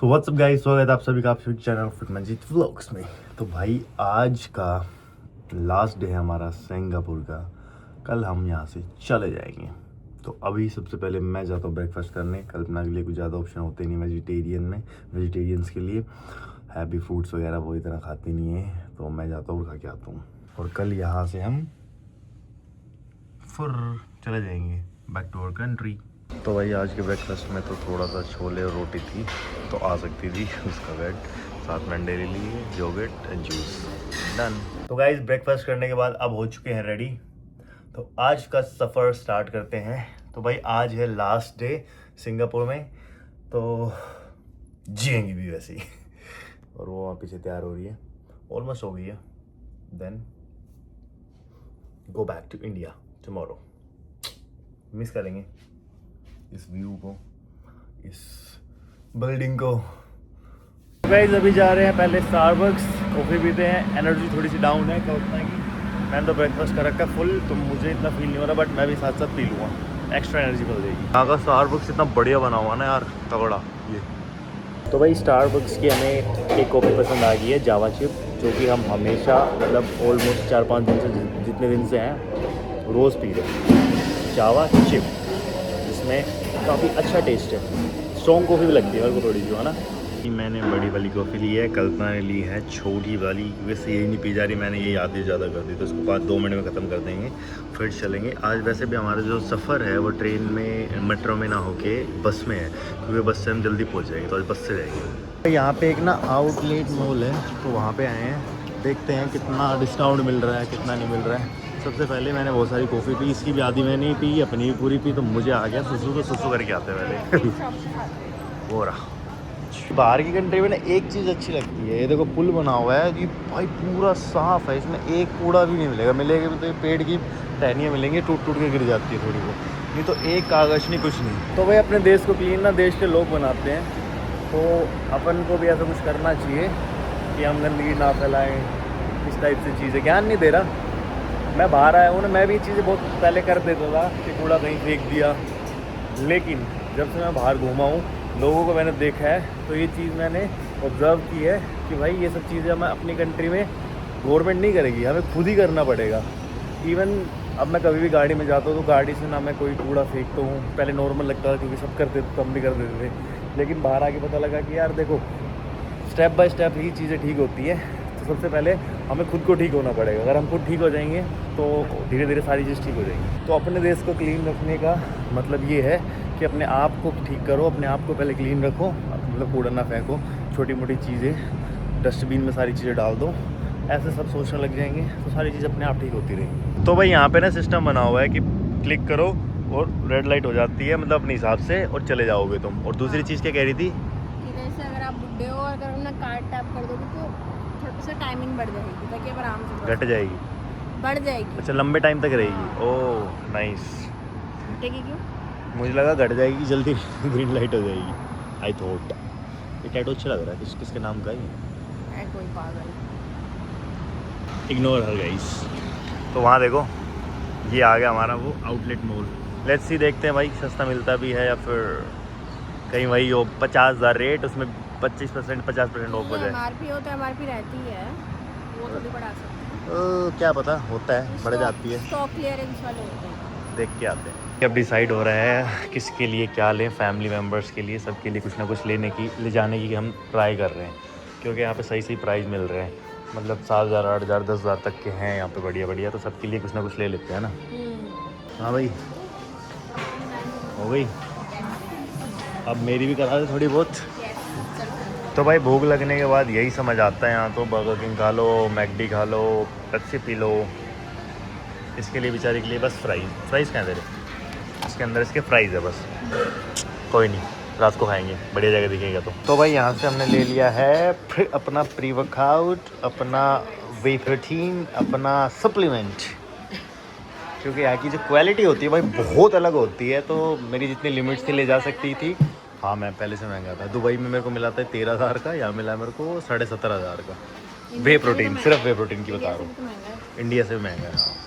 So what's up guys, स्वागत है आप सभी का आपके चैनल फिटमंजीत व्लॉग्स में। तो भाई आज का लास्ट डे है हमारा सिंगापुर का। कल हम यहाँ से चले जाएंगे। तो अभी सबसे पहले मैं जाता हूँ ब्रेकफास्ट करने। कल्पना के लिए कुछ ज़्यादा ऑप्शन होते नहीं वेजिटेरियन में। वेजिटेरियंस के लिए हैवी फूड्स वगैरह वो इतना खाती नहीं है, तो मैं जाता हूँ खा के आता हूँ। और कल यहाँ से हम फिर चले जाएंगे बैक टू आवर कंट्री। तो भाई आज के ब्रेकफास्ट में तो थोड़ा सा छोले और रोटी थी, तो आ सकती थी उसका वेट। साथ में अंडे ले लिए, योगर्ट एंड जूस, डन। तो गाइस ब्रेकफास्ट करने के बाद अब हो चुके हैं रेडी। तो आज का सफ़र स्टार्ट करते हैं। तो भाई आज है लास्ट डे सिंगापुर में, तो जिएंगे भी वैसे ही। और वो वहाँ पीछे तैयार हो रही है, ऑलमोस्ट हो गई है। Then go back to India tomorrow. Miss करेंगे इस व्यू को, इस बिल्डिंग को। गाइस अभी जा रहे हैं पहले स्टारबक्स, कॉफ़ी पीते हैं। एनर्जी थोड़ी सी डाउन है कल्पना की। मैंने तो ब्रेकफास्ट कर रखा फुल, तो मुझे इतना फील नहीं हो रहा, बट मैं भी साथ साथ पी लूँगा, एक्स्ट्रा एनर्जी मिल जाएगी। यहाँ का स्टारबक्स इतना बढ़िया बना हुआ ना यार, तगड़ा ये। तो भाई स्टारबक्स की हमें एक कॉफ़ी पसंद आ गई है, जावा चिप, जो कि हम हमेशा मतलब ऑलमोस्ट 4-5 दिन से जितने दिन से हैं रोज़ पी रहे हैं। जावा चिप जिसमें काफ़ी अच्छा टेस्ट है। स्ट्रॉन्ग कॉफ़ी भी लगती है मेरे को थोड़ी सी, है ना। मैंने बड़ी वाली कॉफ़ी ली है, कल्पना ने ली है छोटी वाली। वैसे यही नहीं पी जा रही, मैंने ये आधी ज़्यादा कर दी, तो उसको बाद 2 मिनट में ख़त्म कर देंगे, फिर चलेंगे। आज वैसे भी हमारा जो सफ़र है वो ट्रेन में, मेट्रो में ना होके बस में है, क्योंकि बस से हम जल्दी पहुँच जाएंगे, तो आज बस से जाएंगे। यहाँ पे एक ना आउटलेट मॉल है, तो वहाँ पे आए हैं, देखते हैं कितना डिस्काउंट मिल रहा है, कितना नहीं मिल रहा है। सबसे पहले मैंने बहुत सारी कॉफ़ी पी, इसकी भी आधी मैंने ही पी, अपनी भी पूरी पी, तो मुझे आ गया सुसु, तो सुसु करके आते हैं पहले। वो रहा। बाहर की कंट्री में ना एक चीज़ अच्छी लगती है, ये देखो पुल बना हुआ है जी भाई, पूरा साफ़ है, इसमें एक कूड़ा भी नहीं मिलेगा। मिलेगा भी तो ये पेड़ की टहनियाँ मिलेंगी, टूट टूट के गिर जाती है थोड़ी बहुत, नहीं तो एक कागज़ नहीं, कुछ नहीं। तो भाई अपने देश को क्लीन ना देश के लोग बनाते हैं, तो अपन को भी ऐसा कुछ करना चाहिए कि हम गंदगी ना फैलाएँ, इस टाइप से चीज़ें। ज्ञान नहीं दे रहा, मैं बाहर आया हूँ ना, मैं भी चीज़ें बहुत पहले कर देता था कि कूड़ा कहीं फेंक दिया, लेकिन जब से मैं बाहर घूमा हूँ, लोगों को मैंने देखा है, तो ये चीज़ मैंने ऑब्ज़र्व की है कि भाई ये सब चीज़ें हमें अपनी कंट्री में गवर्नमेंट नहीं करेगी, हमें खुद ही करना पड़ेगा। इवन अब मैं कभी भी गाड़ी में जाता हूँ तो गाड़ी से ना मैं कोई कूड़ा फेंकता हूँ। पहले नॉर्मल लगता था क्योंकि सब करते थे तो हम भी कर देते थे, लेकिन बाहर आके पता लगा कि यार देखो स्टेप बाय स्टेप ही चीज़ें ठीक होती है। तो सबसे पहले हमें खुद को ठीक होना पड़ेगा। अगर हम खुद ठीक हो जाएंगे तो धीरे धीरे सारी चीज़ ठीक हो जाएगी। तो अपने देश को क्लीन रखने का मतलब ये है कि अपने आप को ठीक करो, अपने आप को पहले क्लीन रखो, मतलब कूड़ा ना फेंको, छोटी मोटी चीज़ें डस्टबिन में सारी चीज़ें डाल दो, ऐसे सब सोचने लग जाएंगे तो सारी चीज़ अपने आप ठीक होती रहेंगी। तो भाई यहाँ पे ना सिस्टम बना हुआ है कि क्लिक करो और रेड लाइट हो जाती है, मतलब अपने हिसाब से, और चले जाओगे तुम। और दूसरी चीज़ क्या कह रही थी, जैसे अगर आप बुड्ढे हो, अगर अपना कार्ड टैप कर दोगे तो थोड़ा सा टाइमिंग बढ़ जाएगी, ताकि आप आराम से घट जाएगी, बढ़ जाएगी। अच्छा लंबे टाइम तक रहेगी। Oh nice. घटेगी क्यों? मुझे लगा घट जाएगी जल्दी, ग्रीन लाइट हो जाएगी। आई थॉट ये टैटू अच्छा लग रहा है, किसके नाम का है? कोई पागल। Ignore her guys. तो वहाँ देखो, ये आ गया हमारा वो आउटलेट मॉल। लेट्स सी, देखते हैं भाई सस्ता मिलता भी है या फिर कहीं वही हो 50,000 रेट, उसमें 25% 50% ऑफ हो जाए। एमआरपी हो तो एमआरपी रहती है, वो थोड़ी बढ़ा सकते हैं। क्या पता, होता है, बढ़ जाती है। स्टॉक क्लियरेंस वाले होते हैं। देख के आते हैं। अब डिसाइड हो रहा है किसके लिए क्या लें, फैमिली मेम्बर्स के लिए, सबके लिए कुछ ना कुछ ले जाने की हम ट्राई कर रहे हैं, क्योंकि यहाँ पे सही प्राइस मिल रहे हैं, मतलब 7,000 8,000 10,000 तक के हैं यहाँ पे, बढ़िया बढ़िया। तो सबके लिए कुछ ना कुछ ले लेते हैं ना। हाँ भाई, हो गई। अब मेरी भी करा दे थोड़ी बहुत। तो भाई भूख लगने के बाद यही समझ आता है, यहाँ तो बर्गर किंग खा लो, मैकडी खा लो, पेप्सी पी लो। इसके लिए बेचारे के लिए बस फ्राइज़ क्या दे रहे, इसके अंदर इसके फ्राइज़ है बस। कोई नहीं, रात को खाएंगे, बढ़िया जगह दिखेगा तो भाई यहाँ से हमने ले लिया है फिर अपना प्री वर्कआउट, अपना वे प्रोटीन, अपना सप्लीमेंट, क्योंकि यहाँ की जो क्वालिटी होती है भाई बहुत अलग होती है। तो मेरी जितनी लिमिट्स थी ले जा सकती थी। हाँ मैं पहले से महंगा था, दुबई में मेरे को मिला था 13,000 का, यहाँ मिला मेरे को 17,500 का। वे प्रोटीन, सिर्फ वे प्रोटीन की बता रहा हूँ, इंडिया से भी महंगा है। हाँ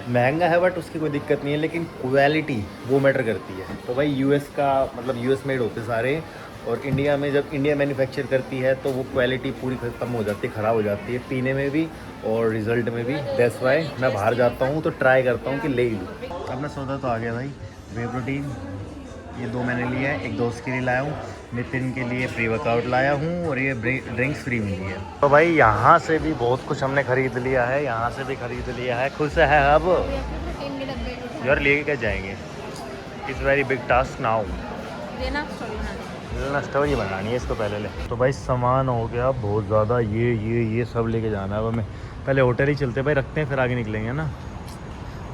महंगा है, बट उसकी कोई दिक्कत नहीं है, लेकिन क्वालिटी वो मैटर करती है। तो भाई यूएस का मतलब यूएस मेड होते सारे, और इंडिया में जब इंडिया मैन्युफैक्चर करती है तो वो क्वालिटी पूरी खत्म हो जाती है, ख़राब हो जाती है पीने में भी और रिज़ल्ट में भी। दैट्स वाई मैं बाहर जाता हूँ तो ट्राई करता हूँ कि ले ही लूँ। अपना सौदा तो आ गया भाई। वे प्रोटीन ये 2 मैंने लिए हैं, एक दोस्त के लिए लाया हूँ, नितिन के लिए प्री वर्कआउट लाया हूँ और ये ड्रिंक्स फ्री मिली है। तो भाई यहाँ से भी बहुत कुछ हमने ख़रीद लिया है, यहाँ से भी ख़रीद लिया है। खुश है अब यार, लेके क्या जाएंगे? It's very big task now. Story बनानी है इसको पहले ले। तो भाई सामान हो गया बहुत ज़्यादा, ये सब लेके जाना है अब हमें। पहले होटल ही चलते भाई, रखते हैं फिर आगे निकलेंगे ना,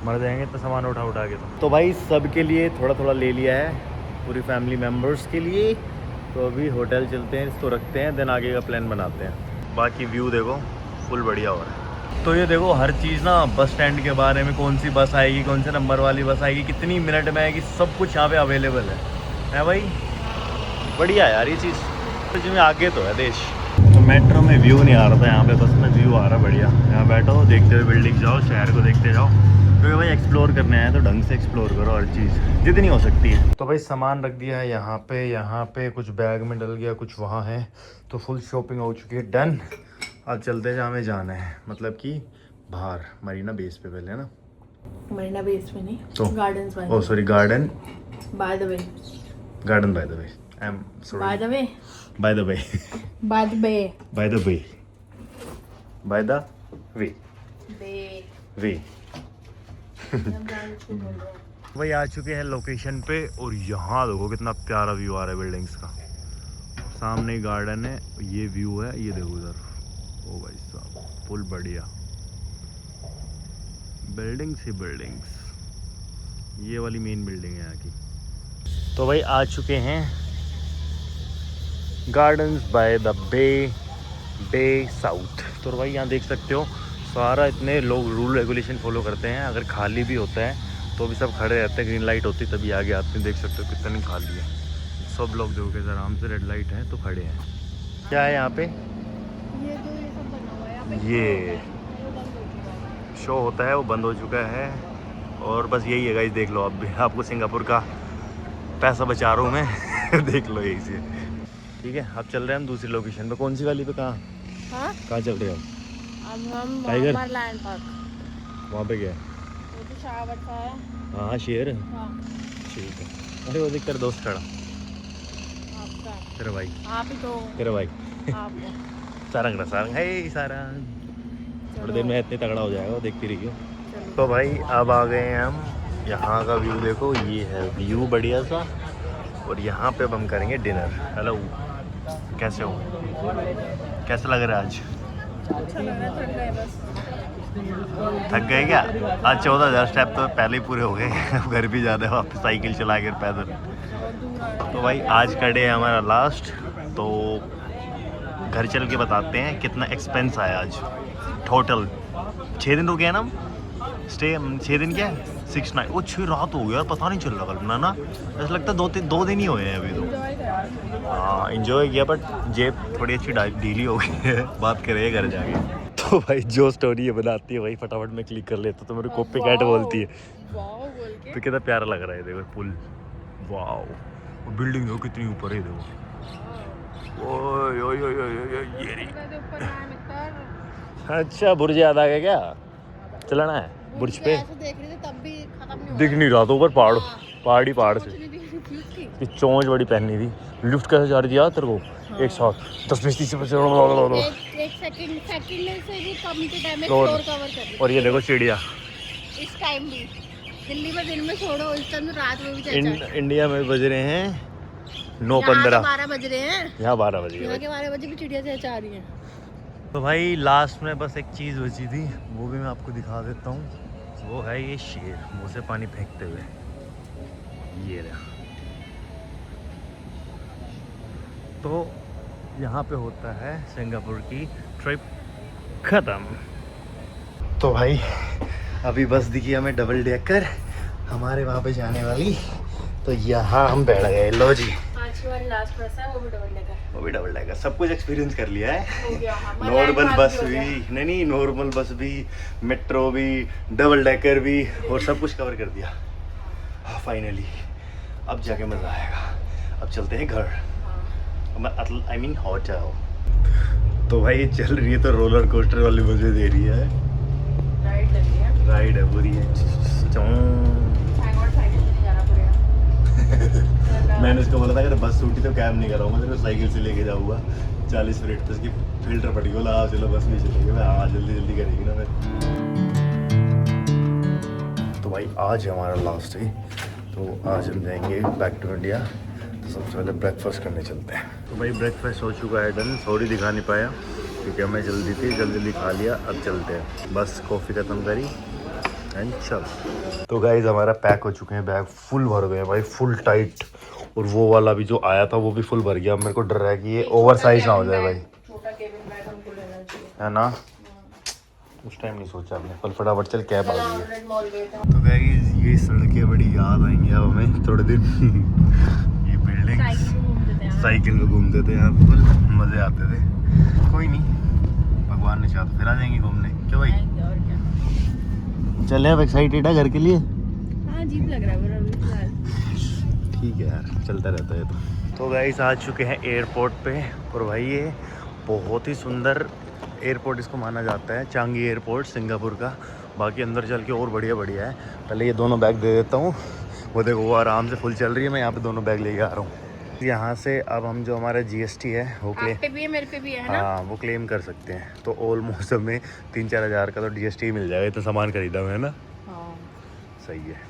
मर जाएंगे तो सामान उठा के। तो भाई सबके लिए थोड़ा थोड़ा ले लिया है, पूरी फैमिली मेम्बर्स के लिए। तो अभी होटल चलते हैं, इसको रखते हैं, देन आगे का प्लान बनाते हैं। बाकी व्यू देखो फुल बढ़िया हो रहा है। तो ये देखो हर चीज़ ना, बस स्टैंड के बारे में, कौन सी बस आएगी, कौन से नंबर वाली बस आएगी, कितनी मिनट में आएगी, सब कुछ यहाँ पे अवेलेबल है भाई। बढ़िया यार ये चीज़, तो जिसमें आगे तो है देश। तो मेट्रो में व्यू नहीं आ रहा था, यहाँ पे बस में व्यू आ रहा बढ़िया। यहाँ बैठो, देखते हुए बिल्डिंग जाओ, शहर को देखते जाओ, क्योंकि भाई एक्सप्लोर करने आए तो ढंग से एक्सप्लोर करो, हर चीज़ जितनी हो सकती है। तो भाई सामान रख दिया है यहाँ पे कुछ बैग में डल गया, कुछ वहाँ है। तो फुल शॉपिंग हो चुकी है, डन। अब चलते हैं जहाँ हमें जाना है, मतलब कि बाहर मरीना बेस पे पहले है ना। मरीना बेस पे नहीं, तो gardens oh sorry, garden by the way, garden by the way, I am sorry, by the way, by the way, by the way, by the way, by the way, way. भाई आ चुके हैं location पे और यहाँ देखो कितना प्यारा व्यू आ रहा है बिल्डिंग्स का। सामने ही गार्डन है, ये व्यू है, ये देखो उधर, ओ भाई साहब फुल बढ़िया बिल्डिंग्स ही बिल्डिंग्स। ये वाली मेन बिल्डिंग है यहाँ की। तो भाई आ चुके हैं Gardens by the Bay South. तो भाई यहाँ देख सकते हो सारा, इतने लोग रूल रेगुलेशन फॉलो करते हैं। अगर खाली भी होता है तो भी सब खड़े रहते हैं, ग्रीन लाइट होती तभी आगे आते हैं। देख सकते हो कितनी खाली है, सब लोग देखो कैसे आराम से, रेड लाइट है तो खड़े हैं। क्या है यहाँ पे? ये सब बना हुआ है यहाँ पे, ये शो होता है वो बंद हो चुका है। और बस यही है गाइस, देख लो अब भी आपको सिंगापुर का पैसा बचा रहा हूँ मैं देख लो यही से। ठीक है, अब चल रहे हैं हम दूसरी लोकेशन पे। कौन सी वाली पे? कहाँ चल रहे हो? अब हम टाइगर लैंड पार्क, वहाँ पे क्या है? वो तो शावर का है। हाँ शेर, हाँ ठीक है। अरे वो देख तेरा दोस्त खड़ा, आपका, तेरा भाई, आप ही तो, तेरा भाई आपको सारंग है सारंग। थोड़ी देर में इतने तगड़ा हो जाएगा, देखती रहिए। चलो। तो भाई अब आ गए हैं हम, यहाँ का व्यू देखो, ये है व्यू बढ़िया सा। और यहाँ पे अब हम करेंगे डिनर। हेलो, कैसे हो? कैसा लग रहा है आज? अच्छा लग रहा है, थक गए बस। थक गए क्या? आज 14,000 स्टेप तो पहले ही पूरे हो गए अब घर भी जाते हैं वापस, साइकिल चला कर पैदल। तो भाई आज का डे है हमारा लास्ट, तो घर चल के बताते हैं कितना एक्सपेंस आया आज टोटल। 6 दिन रुके हैं ना हम, स्टे 6 दिन क्या है, 6 नाइट। वो 6 रात हो गया, पता नहीं चल रहा कल्पना ना, ऐसा लगता है 2 दिन ही हुए हैं अभी तो। हाँ इंजॉय किया, बट जेब थोड़ी अच्छी ढीली हो गई है, बात करें घर जाके। तो भाई जो स्टोरी ये बनाती है भाई फटाफट में क्लिक कर लेता, तो मेरे कॉपी कैट बोलती है। वाओ बोल के तो कितना प्यारा लग रहा है देखो पुल, वाओ। बिल्डिंग देखो कितनी ऊपर है, देखो ओए ओए ओए ओए ये रही। ऊपर है मित्र। अच्छा बुर्ज याद आ गया क्या? चलना है बुर्ज पे? ऐसे देख रहे थे तब भी खत्म नहीं दिख नहीं रहा था ऊपर, पहाड़ से थी। कि चोंच बड़ी पहनी थी। लिफ्ट कैसे जा रही थी यार तेरे को? एक साथ 10-20 से एक सेकंड से भी कम के टाइम में फ्लोर कवर कर ली। और ये देखो सीढ़ियाँ, इस टाइम भी दिल्ली में दिन में छोड़ो, इस टाइम रात में भी चल इंडिया में बज रहे हैं 9:15, 12 बज रहे हैं। यहाँ 12 बज यहाँ गए। के 12 बजे भी चिड़िया चहचहा रही हैं। तो भाई लास्ट में बस एक चीज़ बची थी, वो भी मैं आपको दिखा देता हूँ। वो है ये शेर मुँह से पानी फेंकते हुए, ये रहा। तो यहाँ पे होता है सिंगापुर की ट्रिप ख़त्म। तो भाई अभी बस दिखी हमें डबल डेकर हमारे वहाँ पे जाने वाली, तो यहाँ हम बैठ गए। लो जी, पांचवी वाली लास्ट बस है, वो भी डबल डेकर। वो भी डबल डेकर, सब कुछ एक्सपीरियंस कर लिया है। हो गया हमारा नॉर्मल लैंड बस पार्क भी हो भी गया। नहीं, नॉर्मल बस भी, मेट्रो भी, डबल डेकर भी, और सब कुछ कवर कर दिया। फाइनली अब जाके मज़ा आएगा। अब चलते हैं घर। आई मीन हॉट है। तो भाई चल रही है तो रोलर कोस्टर वाली मजे दे रही है। राइड है पूरी है। मैंने इसको बोला था अगर बस छूटी तो कैब नहीं कराऊंगा, तेरे को साइकिल से लेके जाऊंगा 40 मिनट तक। इसकी फिल्टर फट गया, बोला हाँ चलो बस में चलेंगे। मैं हाँ जल्दी जल्दी करेगी ना मैं। तो भाई आज है हमारा लास्ट डे, तो आज हम जाएंगे बैक टू इंडिया। तो सबसे पहले ब्रेकफास्ट करने चलते हैं। तो भाई ब्रेकफास्ट हो चुका है डन। सॉरी दिखा नहीं पाया क्योंकि हमें जल्दी थी, जल्दी खा लिया। अब चलते हैं, बस कॉफ़ी ख़त्म करी एंड चल। तो गाइज हमारा पैक हो चुके हैं, बैग फुल भर गए हैं भाई, फुल टाइट। और वो वाला भी जो आया था वो भी फुल भर गया। अब मेरे को डर है कि ये ओवर साइज ना हो जाए भाई, है ना। उस टाइम नहीं सोचा आपने, पर फटाफट चल कैब आ गई है। तो गाइस ये सड़कें बड़ी याद आएंगी अब हमें थोड़े दिन। ये बिल्डिंग साइकिल पे घूमते थे यहाँ, फुल मज़े आते थे। कोई नहीं, भगवान ने चाहा तो फिर आ जाएंगे घूमने। क्यों भाई चले अब, एक्साइटेड है घर के लिए? हाँ अजीब लग रहा है ठीक है यार, चलता रहता है। तो गाइस आ चुके हैं एयरपोर्ट पे। और भाई ये बहुत ही सुंदर एयरपोर्ट इसको माना जाता है, चांगी एयरपोर्ट सिंगापुर का। बाकी अंदर चल के और बढ़िया बढ़िया है। पहले ये दोनों बैग दे देता हूँ, वो देखो वो आराम से फुल चल रही है। मैं यहाँ पे दोनों बैग लेके आ रहा हूँ। यहाँ से अब हम जो हमारा GST है वो क्लेम, पे भी है मेरे पे भी है ना? हाँ वो क्लेम कर सकते हैं। तो ऑलमोस्ट हमें 3-4 हज़ार का तो GST मिल जाएगा। इतना सामान खरीदा हुआ है ना। हाँ सही है।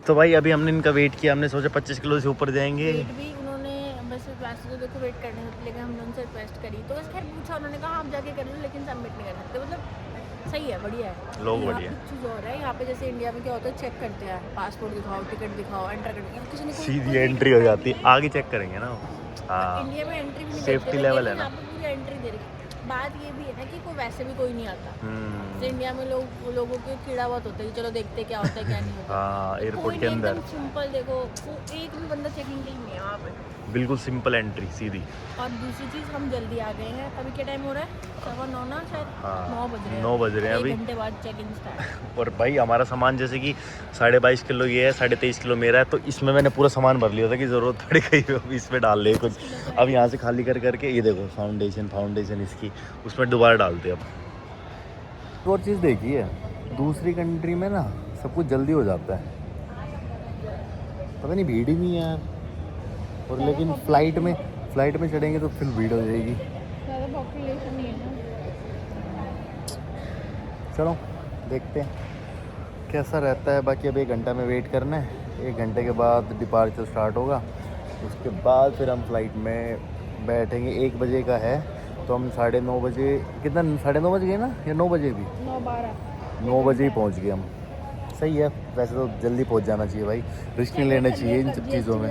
तो भाई अभी हमने इनका वेट किया, हमने सोचा 25 किलो से ऊपर जाएंगे। वेट भी उन्होंने बस क्लास तो देखो वेट करने होते, लेकिन हमने उनसे रिक्वेस्ट करी तो बस खैर पूछा, उन्होंने कहा आप जाके कर लो लेकिन सबमिट नहीं कर सकते। मतलब सही है, बढ़िया है। लोग बढ़िया। कुछ चीज़ और है यहाँ पे, जैसे इंडिया में क्या होता है, चेक करते हैं पासपोर्ट दिखाओ, टिकट दिखाओ, एंटर करते हैं, किसी ने सीधी एंट्री हो जाती है, आगे चेक करेंगे ना। हाँ इंडिया में एंट्री भी नहीं सेफ्टी लेवल है ना। यहाँ पे पूरी एंट्री दे रही। बात ये भी है ना कि कोई वैसे भी कोई नहीं आता। जैसे इंडिया में लोगों के कीड़ा बहुत होता है कि चलो देखते क्या होता है क्या नहीं होता। हाँ एयरपोर्ट के अंदर सिंपल देखो, वो एक भी बंदा चेकिंग के लिए नहीं है वहाँ पे, बिल्कुल सिंपल एंट्री सीधी। और दूसरी चीज़ हम जल्दी आ गए हैं। अभी क्या टाइम हो रहा है? 9:15 ना शायद। हाँ 9 बज रहे हैं। 9 बज रहे हैं अभी। 1 घंटे बाद चेक इन स्टार्ट। और भाई हमारा सामान जैसे कि 22.5 किलो ये है, 23.5 किलो मेरा है। तो इसमें मैंने पूरा सामान भर लिया था कि ज़रूरत पड़े कहीं इसमें डाल ले कुछ। अब यहाँ से खाली कर करके ये देखो फाउंडेशन इसकी उसमें दोबारा डालते अब। तो और चीज़ देखी है, दूसरी कंट्री में ना सब कुछ जल्दी हो जाता है, पता नहीं भीड़ ही नहीं है यार। और लेकिन फ्लाइट में चढ़ेंगे तो फिर भीड़ हो जाएगी। ज़्यादा पॉपुलेशन नहीं है ना। चलो देखते हैं कैसा रहता है। बाकी अब 1 घंटा में वेट करना है, 1 घंटे के बाद डिपार्चर स्टार्ट होगा। उसके बाद फिर हम फ्लाइट में बैठेंगे। 1 बजे का है तो हम 9:30 बजे, कितना 9:30 बज गए ना, या 9 बजे भी? 9 बजे ही पहुंच गए हम। सही है, वैसे तो जल्दी पहुंच जाना चाहिए भाई, रिस्क नहीं लेना चाहिए इन सब चीज़ों में।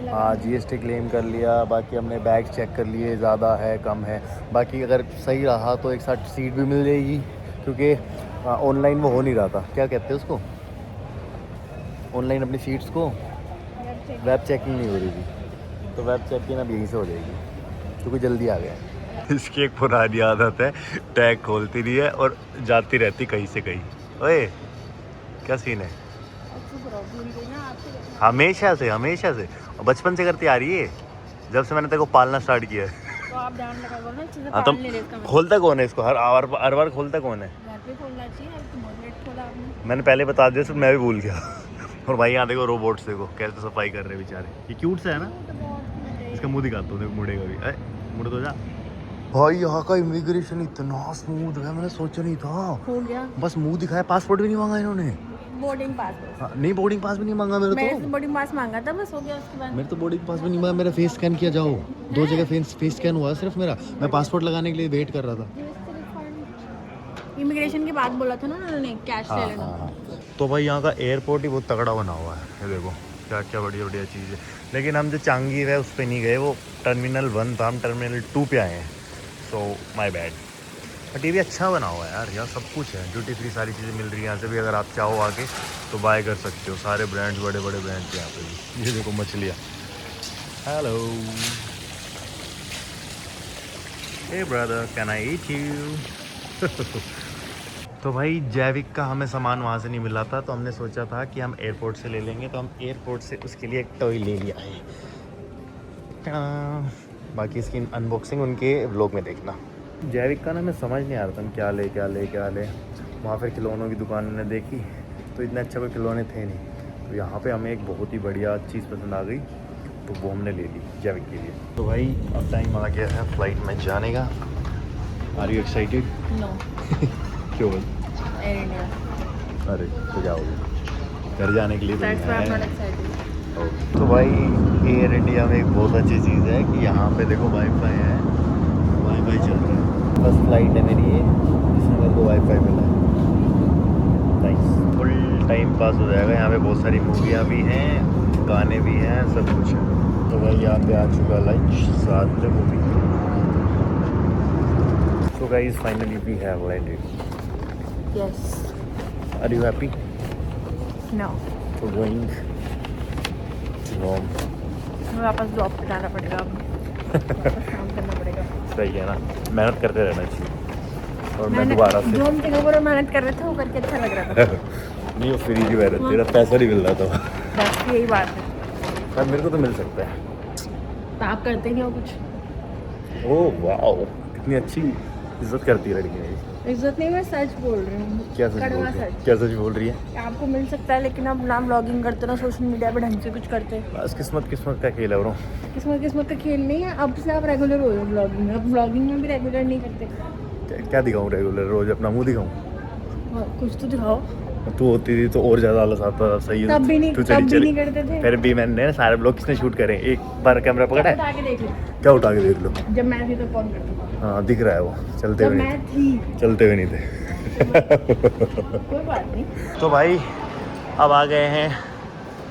हाँ GST क्लेम कर लिया, बाकी हमने बैग चेक कर लिए, ज़्यादा है कम है। बाकी अगर सही रहा तो एक साथ सीट भी मिल जाएगी, क्योंकि ऑनलाइन वो हो नहीं रहा था, क्या कहते हैं उसको, ऑनलाइन अपनी सीट्स को वेब चेकिंग नहीं हो रही थी। तो वेब चेकिंग अब यहीं से हो जाएगी क्योंकि जल्दी आ गया। इसकी एक पुरानी आदत है, टैग खोलती नहीं है और जाती रहती कहीं से कहीं। ओए क्या सीन है? हमेशा से बचपन से करती आ रही है, जब से मैंने तेरे को पालना स्टार्ट किया है। तो आप ध्यान लगा करो ना, चीज़ें हाँ तो पाल नहीं रहे इसका मतलब। खोलता कौन है इसको? हर बार खोलता कौन है? घर पे खोलना चाहिए, अब तो बहुत लेट खोला आपने। मैंने पहले बता दिया, मैं भी भूल गया। और भाई यहाँ देखो रोबोट्स देखो कैसे सफाई कर रहे हैं बेचारे। ये क्यूट सा है ना, इसका मुंह दिखाता हूँ, देखो मुड़ेगा भी। मुड़ तो जा भाई। यहाँ का इमिग्रेशन इतना स्मूथ है, मैंने सोचा नहीं था। हो गया, बस मुंह दिखाया, पासपोर्ट भी नहीं मांगा इन्होंने। बोर्डिंग पास नहीं बोर्डिंग पास भी नहीं मांगा मेरे मैंने तो। बोर्डिंग पास मांगा था, बस हो गया। उसके बाद मेरे तो बोर्डिंग पास भी नहीं मांगा, मेरा फेस स्कैन किया जाओ। 2 जगह फेस स्कैन हुआ सिर्फ मेरा। मैं पासपोर्ट लगाने के लिए वेट कर रहा था। इमिग्रेशन के बाद बोला था ना उन्होंने कैश ले लेना। तो भाई यहाँ का एयरपोर्ट ही बहुत तगड़ा बना हुआ है, ये देखो क्या क्या बढ़िया बढ़िया चीज़ है। लेकिन हम जो चांगी है उस पर नहीं गए, वो टर्मिनल 1 था, हम टर्मिनल 2 पे आए हैं। So my bad. बट ये भी अच्छा बना हुआ है यार, यहाँ सब कुछ है, ड्यूटी फ्री सारी चीज़ें मिल रही हैं यहाँ से भी। अगर आप चाहो आके तो बाय कर सकते हो, सारे ब्रांड्स, बड़े बड़े ब्रांड्स यहाँ पे भी। ये देखो मछलियाँ। Hello hey brother, can I eat you? तो भाई जैविक का हमें सामान वहाँ से नहीं मिला था, तो हमने सोचा था कि हम एयरपोर्ट से ले लेंगे, तो हम एयरपोर्ट से उसके लिए एक टॉय ले लिया है। बाकी इसकी अनबॉक्सिंग उनके व्लॉग में देखना। जैविक का ना मैं समझ नहीं आ रहा था हम क्या ले। वहाँ फिर खिलौनों की दुकान ने देखी तो इतने अच्छा कोई खिलौने थे नहीं, तो यहाँ पे हमें एक बहुत ही बढ़िया चीज़ पसंद आ गई, तो वो हमने ले ली जैविक के लिए। तो भाई अब टाइम आ गया है फ्लाइट में जाने का। Are you excited? नो। क्यों? Air India. अरे तो जाओगे घर जाने के लिए? That's why I am not तो एक्साइटेड। तो भाई एयर इंडिया में एक बहुत अच्छी चीज़ है कि यहाँ पे देखो वाईफाई है, वाईफाई चल रहा है। फर्स्ट फ्लाइट है मेरी ये जिसमें मेरे को वाईफाई मिला है। नाइस, फुल टाइम पास हो जाएगा। यहाँ पे बहुत सारी मूवियाँ भी हैं, गाने भी हैं, सब कुछ है। तो भाई यहाँ पे आ चुका लंच, साथ में वो भी। So guys, finally we have landed. Yes. Are you happy? No. So going to home. हमें वापस जॉब पे जाना पड़ेगा अब। वापस काम करना पड़ेगा। सही है ना, मेहनत करते रहना चाहिए। और मैं दोबारा से जो हम सिंगापुर में मेहनत कर रहे थे वो करके अच्छा लग रहा था। नहीं, वो फ्री की मेहनत, तेरा पैसा नहीं मिल रहा था। बस यही बात है। पर मेरे को तो मिल सकता है। तो आप करते नहीं हो कुछ? ओह वाओ, कितनी अच्छी इज्जत करती है लड़की मेरी। इज्जत नहीं, मैं सच बोल रही हूँ। क्या सच बोल रही है? क्या सच बोल रही है? आपको मिल सकता है लेकिन आप ना ब्लॉगिंग करते ना सोशल मीडिया पे ढंग से कुछ करते। बस किस्मत का खेल है ब्रो। किस्मत का खेल नहीं है। अब से आप रेगुलर हो ब्लॉगिंग में। अब ब्लॉगिंग में भी रेगुलर नहीं करते। क्या दिखाऊं रेगुलर? रोज अपना मुंह दिखाऊं? कुछ तो दिखाओ। तू होती थी तो और ज्यादा आलस आता था। सही है, तब भी नहीं करते थे। फिर भी मैंने सारे ब्लॉग किसने शूट करे? एक बार कैमरा पकड़ा है, उठा के देख लो। क्या उठा के देख लो? जब मैं थी तो कौन करता था? हाँ दिख रहा है वो, चलते जब हुए मैं थी। चलते हुए नहीं थे। कोई बात नहीं। तो भाई अब आ गए हैं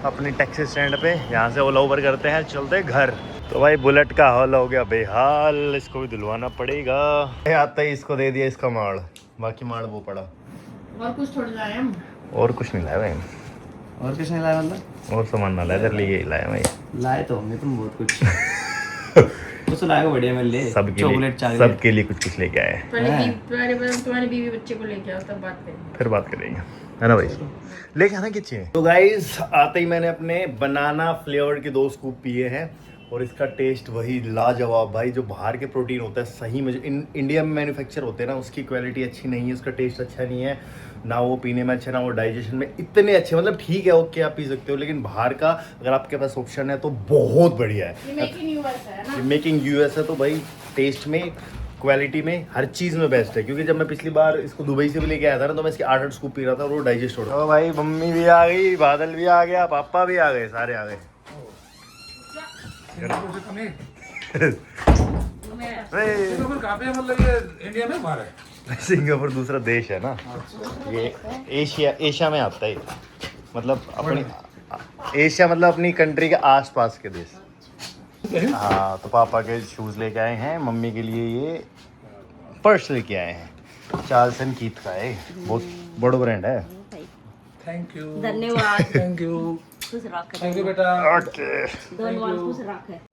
अपनी टैक्सी स्टैंड पे, यहाँ से ओला उबर करते हैं, चलते घर। तो भाई बुलेट का हाल हो गया बेहाल, इसको भी धुलवाना पड़ेगा। आता ही इसको दे दिया इसका माड़, बाकी माड़ वो पड़ा। और कुछ थोड़ी लाए हम? और कुछ नहीं लाया भाई। और कुछ नहीं लाया मतलब? और सामान ना लाया, तेरे लिए यही लाया भाई। लाए तो होंगे तुम बहुत कुछ। कुछ तो लाएगा बढ़िया मेरे लिए। सबके लिए कुछ लेके आए। तुम्हारे बीवी बच्चे को लेके आओ तब बात करेंगे। फिर बात करेंगे, है ना भाई? लेके आना किस चीज़। तो गाइस आते ही मैंने अपने बनाना फ्लेवर्ड के 2 स्कूप पिए हैं और इसका टेस्ट वही लाजवाब भाई। जो बाहर के प्रोटीन होता है सही में जो इंडिया में मैन्युफैक्चर होते हैं ना, उसकी क्वालिटी अच्छी नहीं है, उसका टेस्ट अच्छा नहीं है ना, वो पीने में अच्छा ना वो डाइजेशन में इतने अच्छे। मतलब ठीक है ओके आप पी सकते हो, लेकिन बाहर का अगर आपके पास ऑप्शन है तो बहुत बढ़िया है। मेकिंग यूएस है तो भाई टेस्ट में, क्वालिटी में, हर चीज़ में बेस्ट है। क्योंकि जब मैं पिछली बार इसको दुबई से भी लेके आया था ना, तो मैं इसके 8 स्कूप पी रहा था और वो डाइजेस्ट हो रहा था। तो भाई मम्मी भी आ गई, बादल भी आ गया, पापा भी आ गए, सारे आ गए। मतलब ये इंडिया में बाहर है? सिंगापुर दूसरा देश है ना, ये एशिया में आता है। मतलब अपनी एशिया मतलब अपनी कंट्री के आसपास के देश। हाँ तो पापा के शूज़ लेके आए हैं, मम्मी के लिए ये पर्स लेके आए हैं। चार्ल्स एंड कीथ का है, बहुत बड़ा ब्रांड है। थैंक यू, धन्यवाद। थैंक यू, खुश रख। थैंक यू बेटा। ओके धन्यवाद, खुश रख।